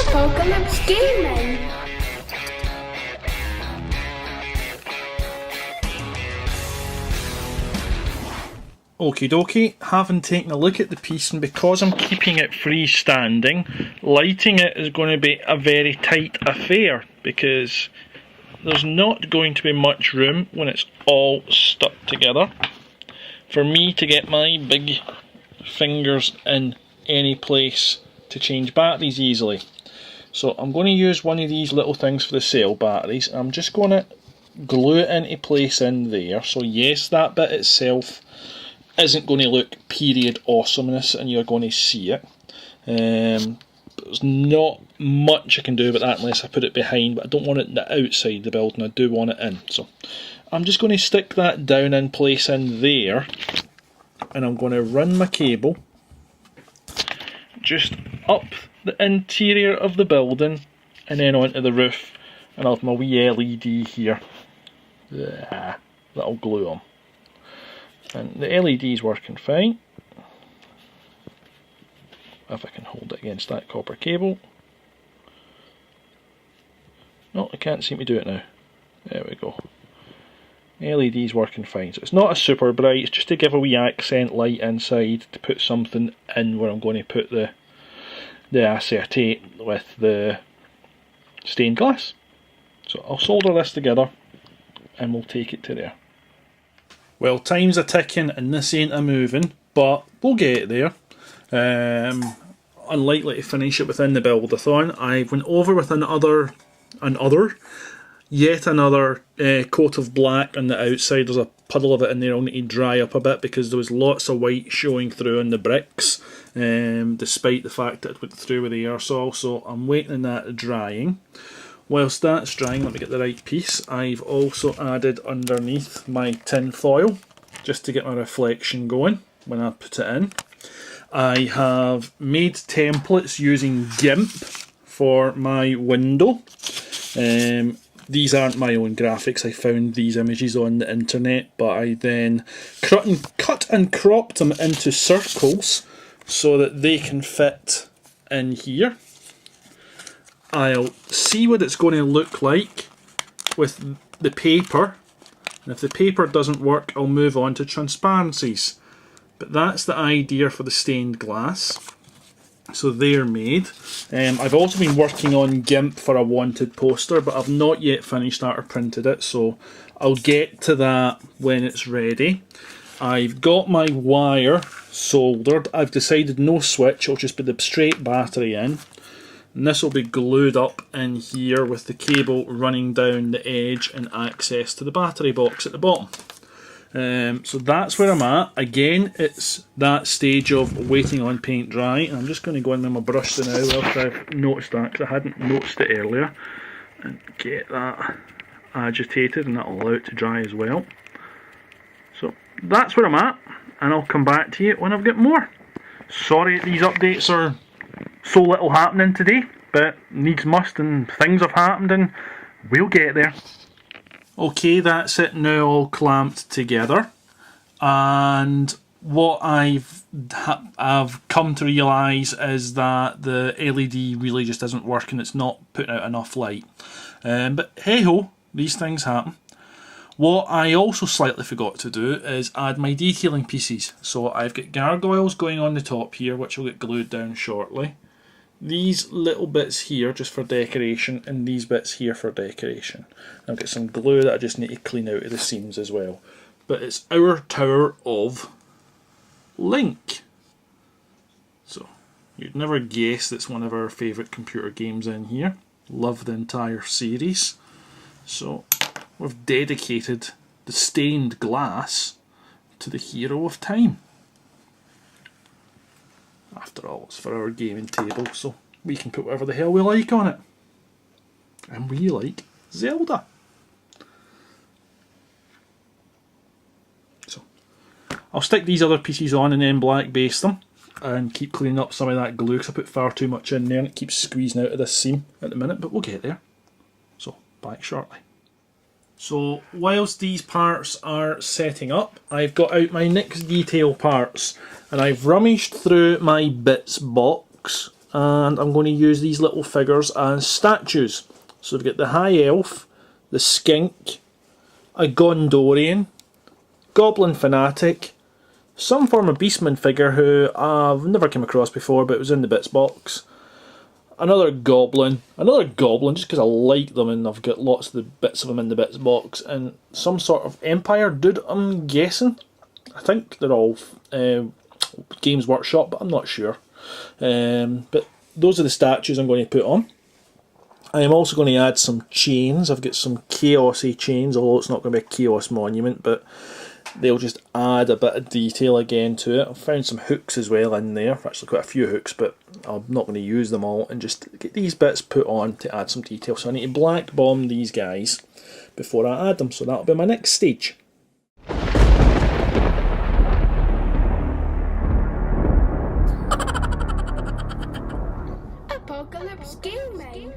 Apocalypse Gaming. Okie dokie, having taken a look at the piece, and because I'm keeping it freestanding, lighting it is going to be a very tight affair because there's not going to be much room when it's all stuck together for me to get my big fingers in any place to change batteries easily. So I'm going to use one of these little things for the cell batteries. I'm just going to glue it into place in there. So yes, that bit itself isn't going to look period awesomeness and you're going to see it. There's not much I can do about that unless I put it behind, but I don't want it outside the building, I do want it in. So I'm just going to stick that down in place in there, and I'm going to run my cable just up the interior of the building and then onto the roof, and I'll have my wee LED here that'll glue on. And the LED's working fine. If I can hold it against that copper cable. No, I can't seem to do it now. There we go. LED's working fine. So it's not a super bright, it's just to give a wee accent light inside to put something in where I'm going to put the acetate with the stained glass. So I'll solder this together and we'll take it to there. Well, time's a ticking and this ain't a moving, but we'll get there. Unlikely to finish it within the Buildathon. I went over with yet another coat of black on the outside. There's a puddle of it in there. I'll need to dry up a bit because there was lots of white showing through on the bricks, despite the fact that it went through with the aerosol. So I'm waiting on that drying. Whilst that's drying, let me get the right piece. I've also added underneath my tin foil just to get my reflection going when I put it in. I have made templates using GIMP for my window. These aren't my own graphics, I found these images on the internet, but I then cut and cropped them into circles so that they can fit in here. I'll see what it's going to look like with the paper, and if the paper doesn't work I'll move on to transparencies. But that's the idea for the stained glass. So they're made. I've also been working on GIMP for a wanted poster, but I've not yet finished that or printed it, so I'll get to that when it's ready. I've got my wire soldered. I've decided no switch, it'll just be the straight battery in. And this will be glued up in here with the cable running down the edge and access to the battery box at the bottom. So that's where I'm at. Again, it's that stage of waiting on paint dry. And I'm just going to go in with my brush now after I've noticed that, because I hadn't noticed it earlier, and get that agitated, and that'll allow it to dry as well. So that's where I'm at, and I'll come back to you when I've got more. Sorry these updates are so little happening today, but needs must, and things have happened and we'll get there. Okay, that's it now all clamped together, and what I've come to realise is that the LED really just isn't working, it's not putting out enough light. But hey ho, these things happen. What I also slightly forgot to do is add my detailing pieces. So I've got gargoyles going on the top here, which will get glued down shortly. These little bits here just for decoration, and these bits here for decoration. I've got some glue that I just need to clean out of the seams as well. But it's our Tower of Link. So you'd never guess that's one of our favourite computer games in here. Love the entire series. So we've dedicated the stained glass to the hero of time. After all, it's for our gaming table, so we can put whatever the hell we like on it. And we like Zelda. So I'll stick these other pieces on and then black base them, and keep cleaning up some of that glue because I put far too much in there and it keeps squeezing out of this seam at the minute, but we'll get there. So back shortly. So whilst these parts are setting up, I've got out my next detail parts, and I've rummaged through my bits box and I'm going to use these little figures as statues. So we've got the High Elf, the Skink, a Gondorian, Goblin Fanatic, some form of Beastman figure who I've never come across before but was in the bits box, another Goblin just because I like them and I've got lots of the bits of them in the bits box, and some sort of Empire dude, I'm guessing. I think they're all Games Workshop, but I'm not sure. But those are the statues I'm going to put on. I am also going to add some chains. I've got some chaosy chains, although it's not going to be a chaos monument, but they'll just add a bit of detail again to it. I've found some hooks as well in there, actually quite a few hooks, but I'm not going to use them all, and just get these bits put on to add some detail. So I need to black bomb these guys before I add them, so that'll be my next stage. Apocalypse Gaming.